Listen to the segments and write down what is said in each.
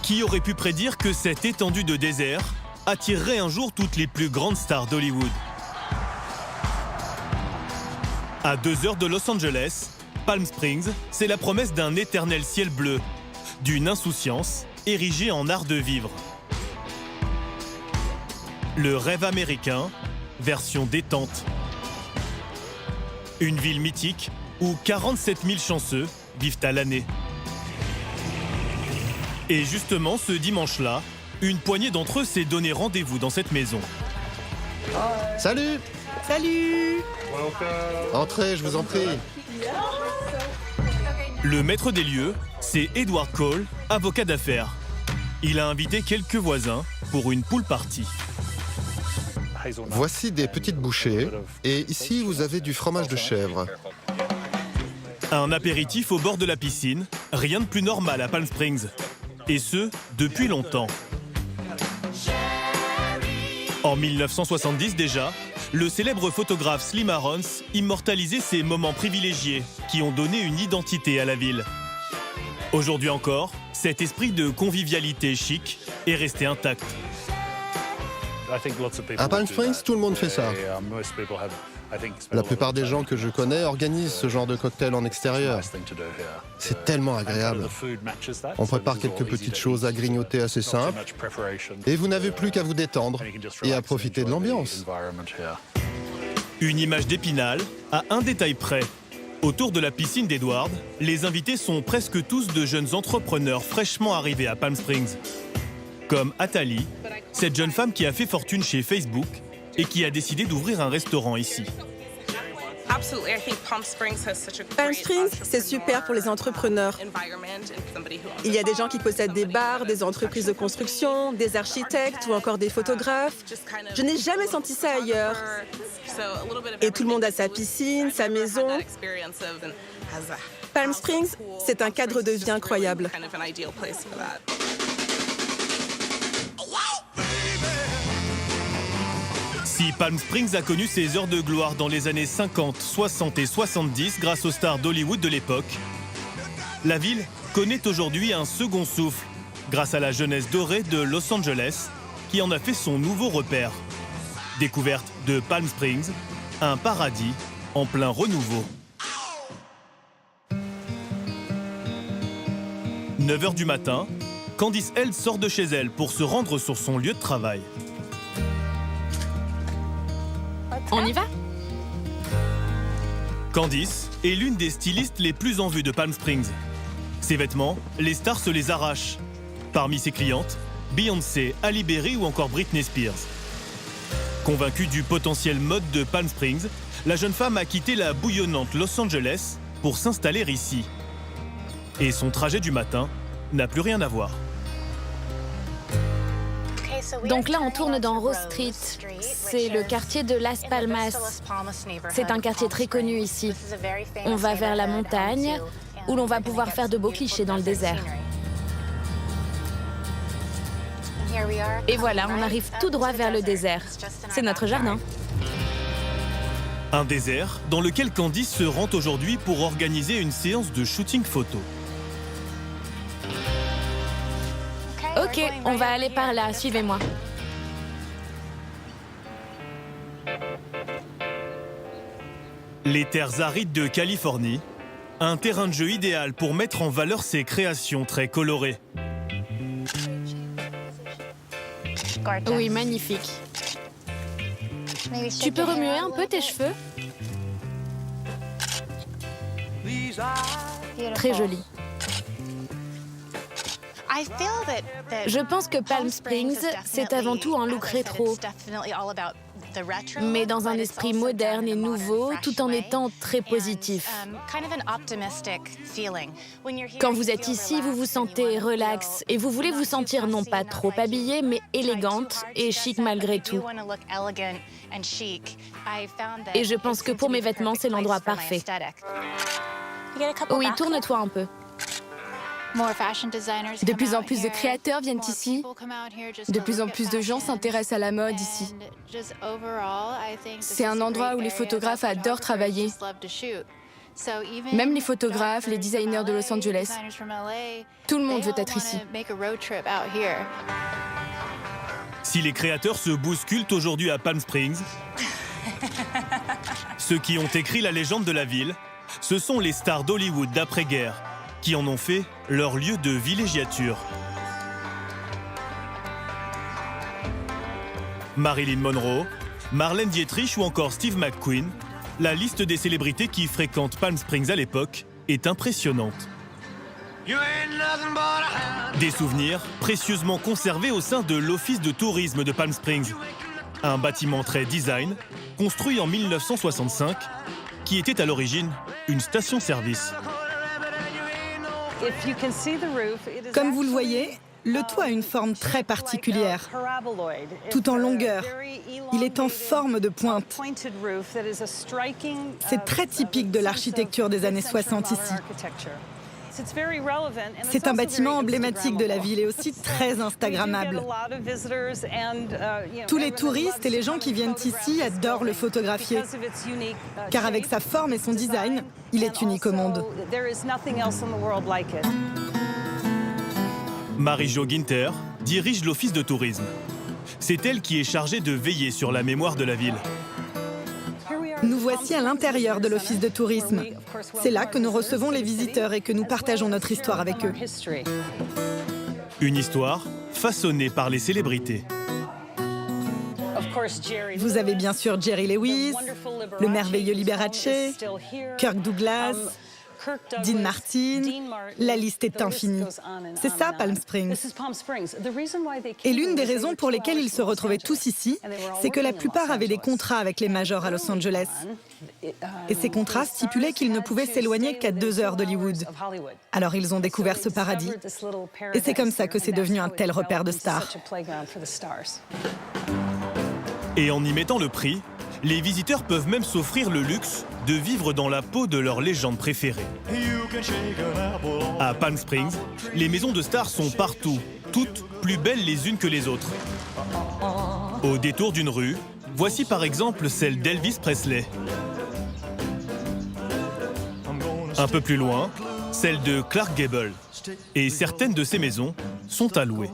Qui aurait pu prédire que cette étendue de désert attirerait un jour toutes les plus grandes stars d'Hollywood? À 2 heures de Los Angeles, Palm Springs, c'est la promesse d'un éternel ciel bleu, d'une insouciance érigée en art de vivre. Le rêve américain, version détente. Une ville mythique où 47 000 chanceux vivent à l'année. Et justement, ce dimanche-là, une poignée d'entre eux s'est donné rendez-vous dans cette maison. Salut! Salut! Entrez, je vous en prie. Le maître des lieux, c'est Edward Cole, avocat d'affaires. Il a invité quelques voisins pour une pool party. Voici des petites bouchées. Et ici, vous avez du fromage de chèvre. Un apéritif au bord de la piscine, rien de plus normal à Palm Springs. Et ce, depuis longtemps. En 1970 déjà, le célèbre photographe Slim Aarons immortalisait ces moments privilégiés qui ont donné une identité à la ville. Aujourd'hui encore, cet esprit de convivialité chic est resté intact. À Palm Springs, tout le monde fait ça. La plupart des gens que je connais organisent ce genre de cocktail en extérieur. C'est tellement agréable. On prépare quelques petites choses à grignoter assez simples. Et vous n'avez plus qu'à vous détendre et à profiter de l'ambiance. Une image d'Épinal à un détail près. Autour de la piscine d'Edward, les invités sont presque tous de jeunes entrepreneurs fraîchement arrivés à Palm Springs. Comme Atali, cette jeune femme qui a fait fortune chez Facebook et qui a décidé d'ouvrir un restaurant ici. Palm Springs, c'est super pour les entrepreneurs. Il y a des gens qui possèdent des bars, des entreprises de construction, des architectes ou encore des photographes. Je n'ai jamais senti ça ailleurs. Et tout le monde a sa piscine, sa maison. Palm Springs, c'est un cadre de vie incroyable. Si Palm Springs a connu ses heures de gloire dans les années 50, 60 et 70 grâce aux stars d'Hollywood de l'époque, la ville connaît aujourd'hui un second souffle grâce à la jeunesse dorée de Los Angeles qui en a fait son nouveau repère. Découverte de Palm Springs, un paradis en plein renouveau. 9 h du matin, Candice Held sort de chez elle pour se rendre sur son lieu de travail. On y va? Candice est l'une des stylistes les plus en vue de Palm Springs. Ses vêtements, les stars se les arrachent. Parmi ses clientes, Beyoncé, Halle Berry ou encore Britney Spears. Convaincue du potentiel mode de Palm Springs, la jeune femme a quitté la bouillonnante Los Angeles pour s'installer ici. Et son trajet du matin n'a plus rien à voir. Donc là, on tourne dans Rose Street. C'est le quartier de Las Palmas. C'est un quartier très connu ici. On va vers la montagne, où l'on va pouvoir faire de beaux clichés dans le désert. Et voilà, on arrive tout droit vers le désert. C'est notre jardin. Un désert dans lequel Candice se rend aujourd'hui pour organiser une séance de shooting photo. Ok, on va aller par là, suivez-moi. Les terres arides de Californie, un terrain de jeu idéal pour mettre en valeur ses créations très colorées. Oui, magnifique. Tu peux remuer un peu tes cheveux? Très joli. Je pense que Palm Springs, c'est avant tout un look rétro, mais dans un esprit moderne et nouveau, tout en étant très positif. Quand vous êtes ici, vous vous sentez relax et vous voulez vous sentir non pas trop habillée, mais élégante et chic malgré tout. Et je pense que pour mes vêtements, c'est l'endroit parfait. Oui, tourne-toi un peu. De plus en plus de créateurs viennent ici. De plus en plus de gens s'intéressent à la mode ici. C'est un endroit où les photographes adorent travailler. Même les photographes, les designers de Los Angeles, tout le monde veut être ici. Si les créateurs se bousculent aujourd'hui à Palm Springs, ceux qui ont écrit la légende de la ville, ce sont les stars d'Hollywood d'après-guerre qui en ont fait leur lieu de villégiature. Marilyn Monroe, Marlène Dietrich ou encore Steve McQueen, la liste des célébrités qui fréquentent Palm Springs à l'époque est impressionnante. Des souvenirs précieusement conservés au sein de l'Office de tourisme de Palm Springs, un bâtiment très design, construit en 1965, qui était à l'origine une station-service. Comme vous le voyez, le toit a une forme très particulière, tout en longueur. Il est en forme de pointe. C'est très typique de l'architecture des années 60 ici. C'est un bâtiment emblématique de la ville et aussi très instagrammable. Tous les touristes et les gens qui viennent ici adorent le photographier, car avec sa forme et son design, il est unique au monde. Marie-Jo Ginter dirige l'office de tourisme. C'est elle qui est chargée de veiller sur la mémoire de la ville. Nous voici à l'intérieur de l'office de tourisme. C'est là que nous recevons les visiteurs et que nous partageons notre histoire avec eux. Une histoire façonnée par les célébrités. Vous avez bien sûr Jerry Lewis, le merveilleux Liberace, Kirk Douglas, Dean Martin, la liste est infinie. C'est ça, Palm Springs. Et l'une des raisons pour lesquelles ils se retrouvaient tous ici, c'est que la plupart avaient des contrats avec les majors à Los Angeles. Et ces contrats stipulaient qu'ils ne pouvaient s'éloigner qu'à 2 heures d'Hollywood. Alors ils ont découvert ce paradis. Et c'est comme ça que c'est devenu un tel repère de stars. Et en y mettant le prix, les visiteurs peuvent même s'offrir le luxe de vivre dans la peau de leur légende préférée. À Palm Springs, les maisons de stars sont partout, toutes plus belles les unes que les autres. Au détour d'une rue, voici par exemple celle d'Elvis Presley. Un peu plus loin, celle de Clark Gable. Et certaines de ces maisons sont à louer.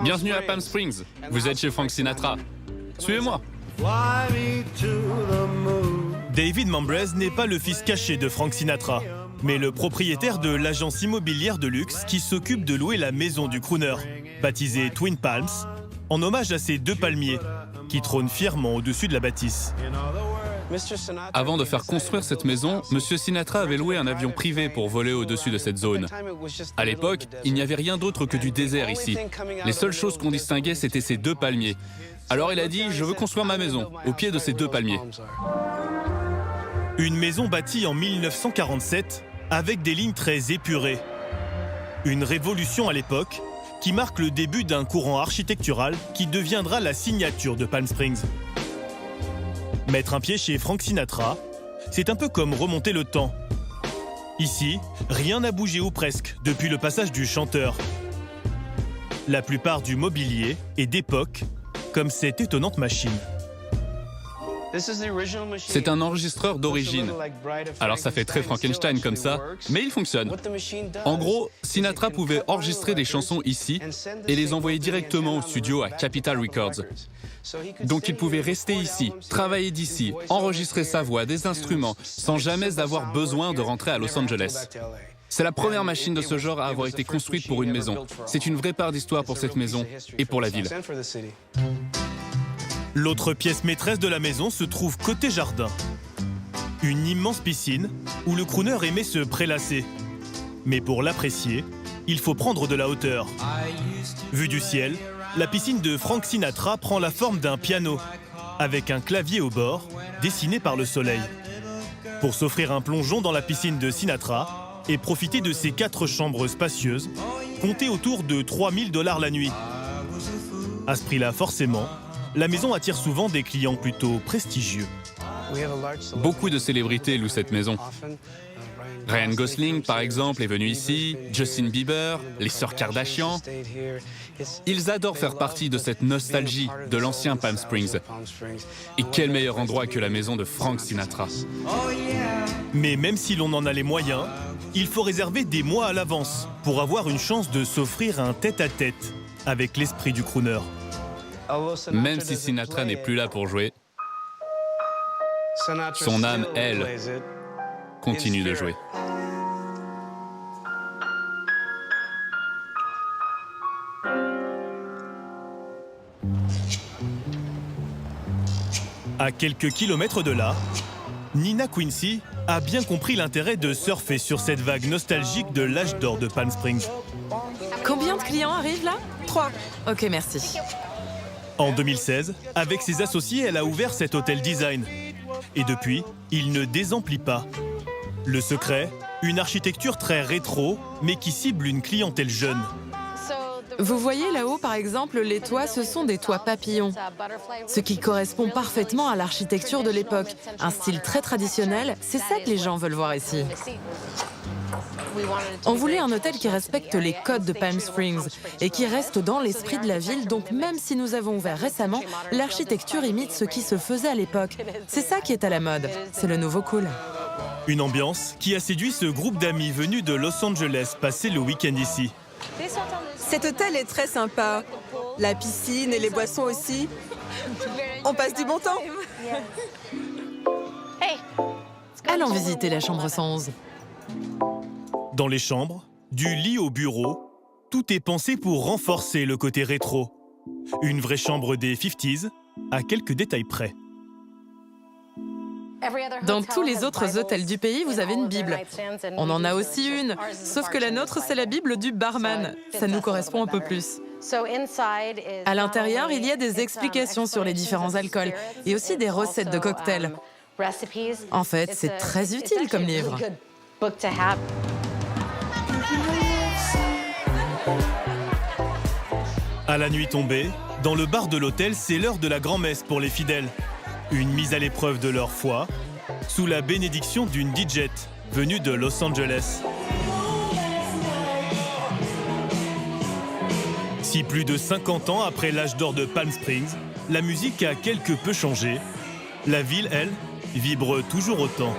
Bienvenue à Palm Springs. Vous êtes chez Frank Sinatra. Suivez-moi. David Mambrez n'est pas le fils caché de Frank Sinatra, mais le propriétaire de l'agence immobilière de luxe qui s'occupe de louer la maison du crooner, baptisée Twin Palms, en hommage à ces 2 palmiers qui trônent fièrement au-dessus de la bâtisse. Avant de faire construire cette maison, M. Sinatra avait loué un avion privé pour voler au-dessus de cette zone. À l'époque, il n'y avait rien d'autre que du désert ici. Les seules choses qu'on distinguait, c'était ces 2 palmiers. Alors il a dit « Je veux construire ma maison, au pied de ces 2 palmiers ». Une maison bâtie en 1947 avec des lignes très épurées. Une révolution à l'époque qui marque le début d'un courant architectural qui deviendra la signature de Palm Springs. Mettre un pied chez Frank Sinatra, c'est un peu comme remonter le temps. Ici, rien n'a bougé ou presque depuis le passage du chanteur. La plupart du mobilier est d'époque, comme cette étonnante machine. C'est un enregistreur d'origine. Alors ça fait très Frankenstein comme ça, mais il fonctionne. En gros, Sinatra pouvait enregistrer des chansons ici et les envoyer directement au studio à Capitol Records. Donc il pouvait rester ici, travailler d'ici, enregistrer sa voix, des instruments, sans jamais avoir besoin de rentrer à Los Angeles. C'est la première machine de ce genre à avoir été construite pour une maison. C'est une vraie part d'histoire pour cette maison et pour la ville. L'autre pièce maîtresse de la maison se trouve côté jardin. Une immense piscine où le crooner aimait se prélasser. Mais pour l'apprécier, il faut prendre de la hauteur. Vue du ciel, la piscine de Frank Sinatra prend la forme d'un piano, avec un clavier au bord, dessiné par le soleil. Pour s'offrir un plongeon dans la piscine de Sinatra et profiter de ses 4 chambres spacieuses, comptez autour de $3 000 la nuit. À ce prix-là, forcément, la maison attire souvent des clients plutôt prestigieux. Beaucoup de célébrités louent cette maison. Ryan Gosling, par exemple, est venu ici, Justin Bieber, les sœurs Kardashian. Ils adorent faire partie de cette nostalgie de l'ancien Palm Springs. Et quel meilleur endroit que la maison de Frank Sinatra. Mais même si l'on en a les moyens, il faut réserver des mois à l'avance pour avoir une chance de s'offrir un tête-à-tête avec l'esprit du crooner. Même si Sinatra n'est plus là pour jouer, son âme, elle, continue de jouer. À quelques kilomètres de là, Nina Quincy a bien compris l'intérêt de surfer sur cette vague nostalgique de l'âge d'or de Palm Springs. Combien de clients arrivent là? 3. Ok, merci. En 2016, avec ses associés, elle a ouvert cet hôtel design. Et depuis, il ne désemplit pas. Le secret, une architecture très rétro, mais qui cible une clientèle jeune. Vous voyez là-haut, par exemple, les toits, ce sont des toits papillons. Ce qui correspond parfaitement à l'architecture de l'époque. Un style très traditionnel, c'est ça que les gens veulent voir ici. On voulait un hôtel qui respecte les codes de Palm Springs et qui reste dans l'esprit de la ville, donc même si nous avons ouvert récemment, l'architecture imite ce qui se faisait à l'époque. C'est ça qui est à la mode, c'est le nouveau cool. Une ambiance qui a séduit ce groupe d'amis venus de Los Angeles passer le week-end ici. Cet hôtel est très sympa. La piscine et les boissons aussi. On passe du bon temps. Allons visiter la chambre 111. Dans les chambres, du lit au bureau, tout est pensé pour renforcer le côté rétro. Une vraie chambre des 50s, à quelques détails près. Dans tous les autres hôtels du pays, vous avez une Bible. On en a aussi une, sauf que la nôtre, c'est la Bible du barman. Ça nous correspond un peu plus. À l'intérieur, il y a des explications sur les différents alcools et aussi des recettes de cocktails. En fait, c'est très utile comme livre. À la nuit tombée, dans le bar de l'hôtel, c'est l'heure de la grand-messe pour les fidèles. Une mise à l'épreuve de leur foi, sous la bénédiction d'une DJ venue de Los Angeles. Si plus de 50 ans après l'âge d'or de Palm Springs, la musique a quelque peu changé, la ville, elle, vibre toujours autant.